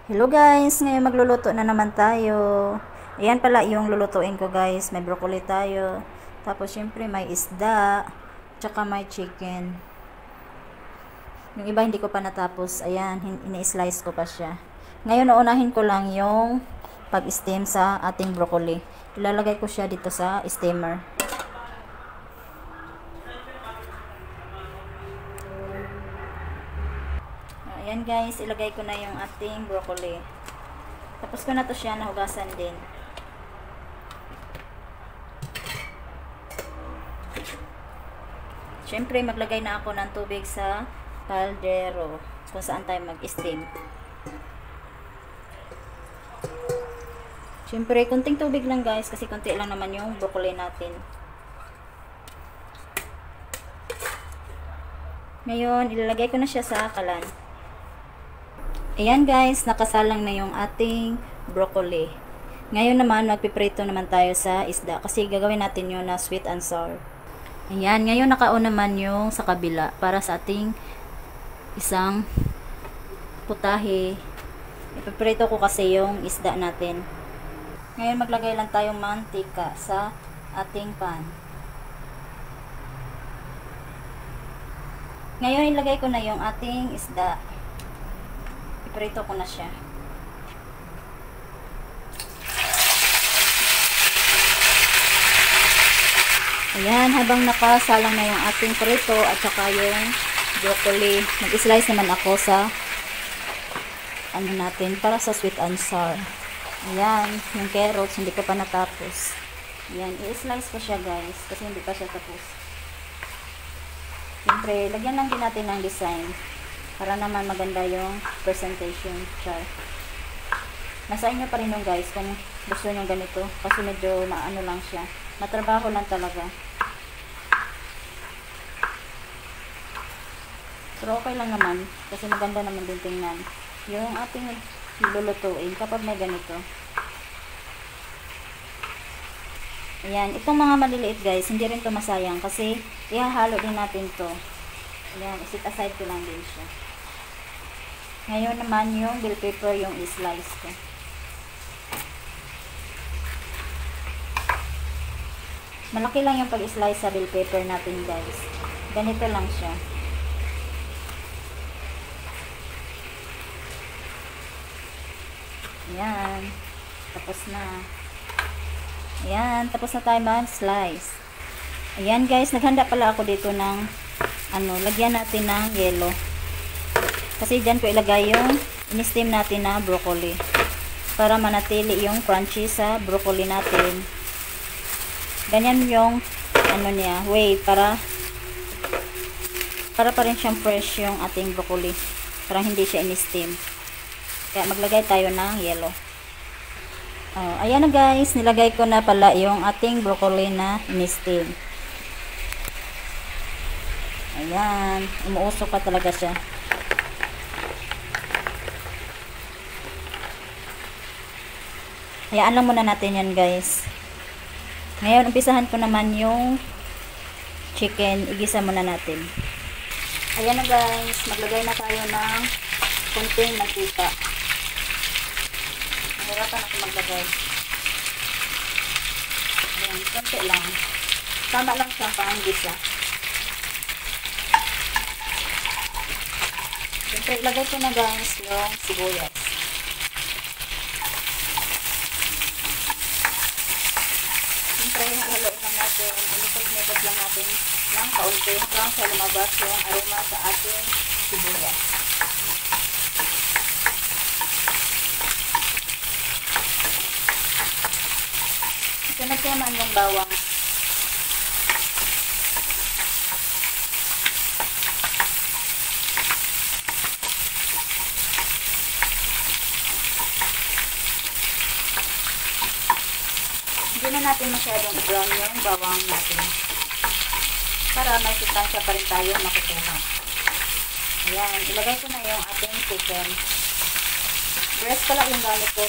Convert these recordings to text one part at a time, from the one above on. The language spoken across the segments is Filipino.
Hello guys, ngayon magluluto na naman tayo. Ayan pala yung lulutuin ko guys. May broccoli tayo. Tapos syempre may isda. Tsaka may chicken. Yung iba hindi ko pa natapos. Ayan, ini-slice ko pa siya. Ngayon naunahin ko lang yung pag-steam sa ating broccoli. Ilalagay ko siya dito sa steamer. Ayan guys, ilagay ko na yung ating broccoli. Tapos ko na to siya nahugasan din. Siyempre maglagay na ako ng tubig sa kaldero kung saan tayo mag-steam. Siyempre kunting tubig lang guys kasi konti lang naman yung broccoli natin. Ngayon ilalagay ko na siya sa kalan. Ayan guys, nakasalang na yung ating broccoli. Ngayon naman, magpiprito naman tayo sa isda kasi gagawin natin yun na sweet and sour. Ayan, ngayon nakaon naman yung sa kabila para sa ating isang putahe. Ipiprito ko kasi yung isda natin. Ngayon maglagay lang tayong mantika sa ating pan. Ngayon ilagay ko na yung ating isda. Prito ko na siya. Ayan, habang nakasalang na yung ating prito at saka yung broccoli, mag-slice naman ako sa ano natin, para sa sweet and sour. Ayan, yung carrots, hindi ko pa natapos. Ayan, i-slice ko siya guys, kasi hindi pa siya tapos. Siyempre, lagyan lang din natin ng design. Para naman maganda yung presentation. Char. Nasa inyo pa rin yung guys kung gusto nyo ganito. Kasi medyo maano lang siya. Matrabaho lang talaga. Pero okay lang naman. Kasi maganda naman din tingnan. Yung ating lulutuin kapag may ganito. Ayan. Itong mga maliliit guys, hindi rin to masayang. Kasi ihahalo din natin to. Ayan. Isit aside ko lang din siya. Ngayon naman yung bell pepper yung i-slice ko. Malaki lang yung pag-slice sa bell pepper natin guys. Ganito lang siya. Ayan. Tapos na. Ayan. Tapos na tayo mag-slice. Ayan guys. Naghanda pala ako dito ng lagyan natin ng yelo. Kasi dyan ko ilagay yung in-steam natin na broccoli. Para manatili yung crunchy sa broccoli natin. Ganyan yung niya, way para pa rin siyang fresh yung ating broccoli. Para hindi siya in-steam. Kaya maglagay tayo ng yellow. Ayan na guys, nilagay ko na pala yung ating broccoli na in-steam. Ayan, umuusok pa talaga siya. Hayaan lang muna natin yan guys. Ngayon, umpisahan ko naman yung chicken. Igisa muna natin. Ayan na guys. Maglagay na tayo ng kunting mantika. Mahirapan ako maglagay. Ayan, kunti lang. Tama lang siya pang-gisa. Siyempre, ilagay ko na guys yung sibuyas. Haluin lang natin, inipot-nipot lang natin ng kaunti hanggang sa lumabas yung aroma sa ating sibuyas. Sunod ko naman yung bawang. Hindi na natin masyadong brown yung bawang natin. Para may sustansya pa rin tayo makukuha. Ayan, ilagay ko na yung ating chicken. Breast pala yung gamit ko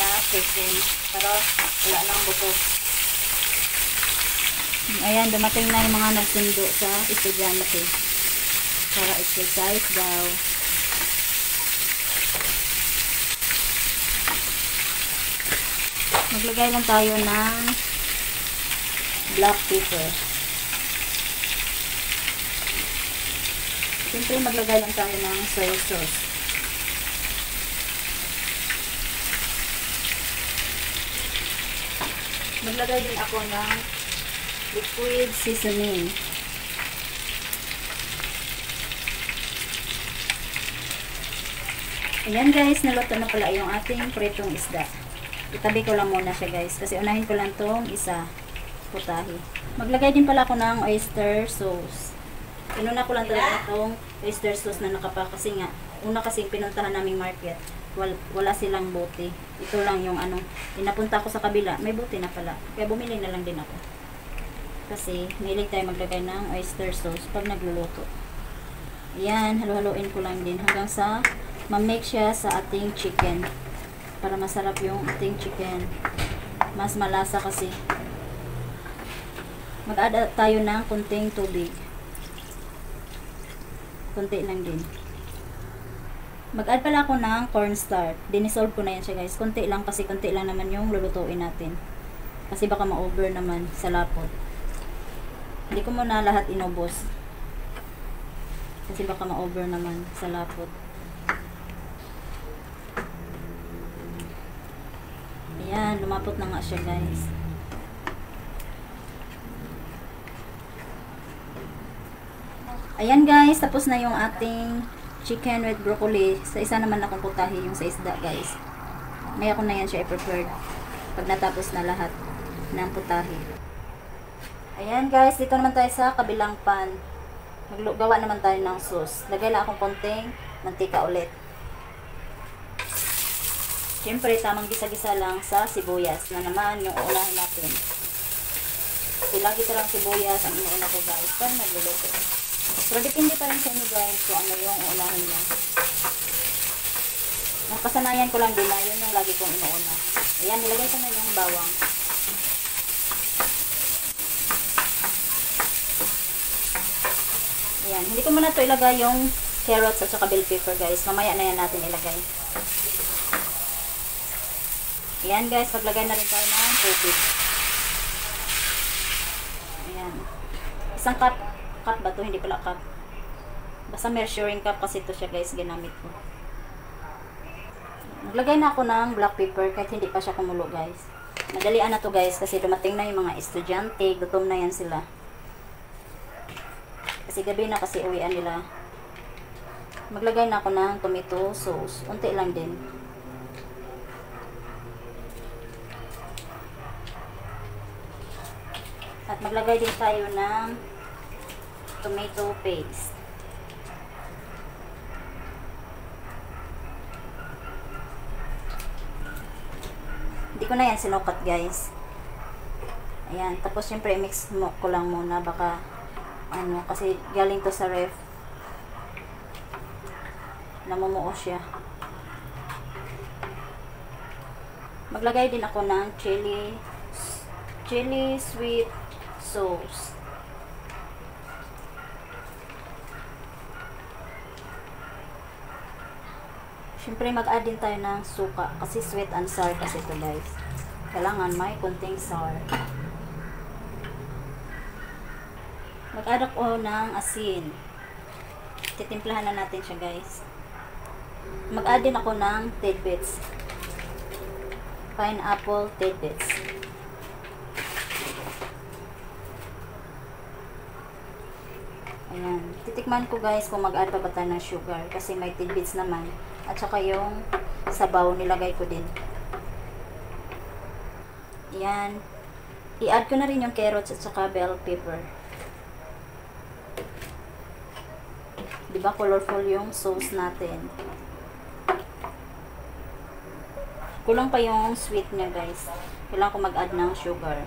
na chicken. Para wala nang buto. Ayan, dumating na yung mga nagsundo sa estudyante. Para exercise daw. Maglagay lang tayo ng black pepper. Siyempre, maglagay lang tayo ng soy sauce. Maglagay din ako ng liquid seasoning. Ayan guys, naluto na pala yung ating pritong isda. Itabi ko lang muna siya guys, kasi unahin ko lang tong isa, putahe. Maglagay din pala ako ng oyster sauce. Inuna ko lang talaga itong oyster sauce na nakapak, kasi nga, una kasi pinuntahan naming market, wala silang bote. Ito lang yung ano, inapunta ko sa kabila, may bote na pala. Kaya bumili na lang din ako. Kasi, mahilig tayo maglagay ng oyster sauce pag nagluluto. Ayan, halo-haloin ko lang din hanggang sa ma-make siya sa ating chicken. Para masarap yung ating chicken. Mas malasa kasi. Mag-add tayo ng kunting tubig. Kunti lang din. Mag-add pala ako ng cornstarch. Dinisolve ko na yan siya guys. Kunti lang kasi kunti lang naman yung lulutuin natin. Kasi baka ma-over naman sa lapot. Hindi ko muna lahat inubos. Kasi baka ma-over naman sa lapot. Ayan, lumapot na nga siya guys. Ayan guys, tapos na yung ating chicken with broccoli. Sa isa naman akong putahe yung sa isda guys. Ngayon ko na yan siya i-prepared pag natapos na lahat ng putahe. Ayan guys, dito naman tayo sa kabilang pan. Gawa naman tayo ng sauce. Lagay lang akong konting mantika ulit. Siyempre, tamang gisa-gisa lang sa sibuyas na naman yung uunahin natin. So, lagi ito lang sibuyas ang inuuna ko guys pag nagluluto. Pero depende pa rin sa inyo guys kung ano yung uunahin nyo. Nakasanayan ko lang din na yun yung lagi kong inuuna. Ayan, nilagay ko na yung bawang. Ayan, hindi ko muna ito ilagay yung carrots at saka bell pepper guys. Mamaya na yan natin ilagay. Ayan guys, paglagay na rin tayo ng tubig. Ayan. Isang cup ba to? Hindi pala cup. Basta measuring cup kasi ito siya guys, ginamit ko. Naglagay na ako ng black pepper kahit hindi pa siya kumulo guys. Madalian na to guys kasi dumating na yung mga estudyante. Gutom na yan sila. Kasi gabi na kasi uwian nila. Maglagay na ako ng tomato sauce. Unti lang din. At maglagay din tayo ng tomato paste. Hindi ko na yan sinukat guys. Ayan. Tapos syempre mix ko lang muna. Baka ano, kasi galing to sa ref. Namumuo siya. Maglagay din ako ng chili sweet sauce. Siyempre mag-add din tayo ng suka kasi sweet and sour kasi ito guys. Kailangan may kunting sour. Mag-add ako ng asin. Titimplahan na natin siya guys. Mag-add din ako ng tidbits. Pineapple tidbits. Ayan. Titikman ko guys kung mag-add pa ba tayo ng sugar kasi may tidbits naman. At saka yung sabaw nilagay ko din. Ayan. I-add ko na rin yung carrots at saka bell pepper. Diba colorful yung sauce natin. Kulang pa yung sweet niya guys. Kailangan ko mag-add ng sugar.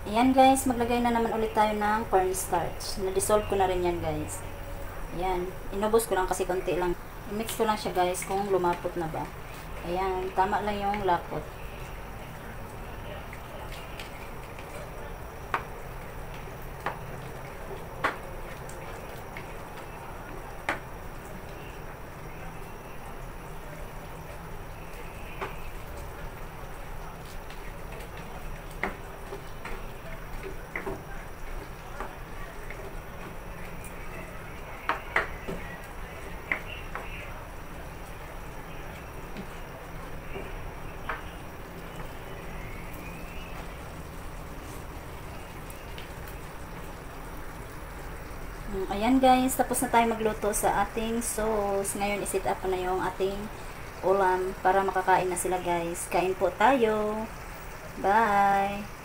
Ayan guys, maglagay na naman ulit tayo ng cornstarch. Na-dissolve ko na rin yan guys. Ayan, inubos ko lang kasi konti lang. I-mix ko lang siya guys kung lumapot na ba. Ayan, tama lang yung lapot. Ayan guys, tapos na tayo magluto sa ating sauce. Ngayon isit up na yung ating ulam para makakain na sila guys. Kain po tayo. Bye!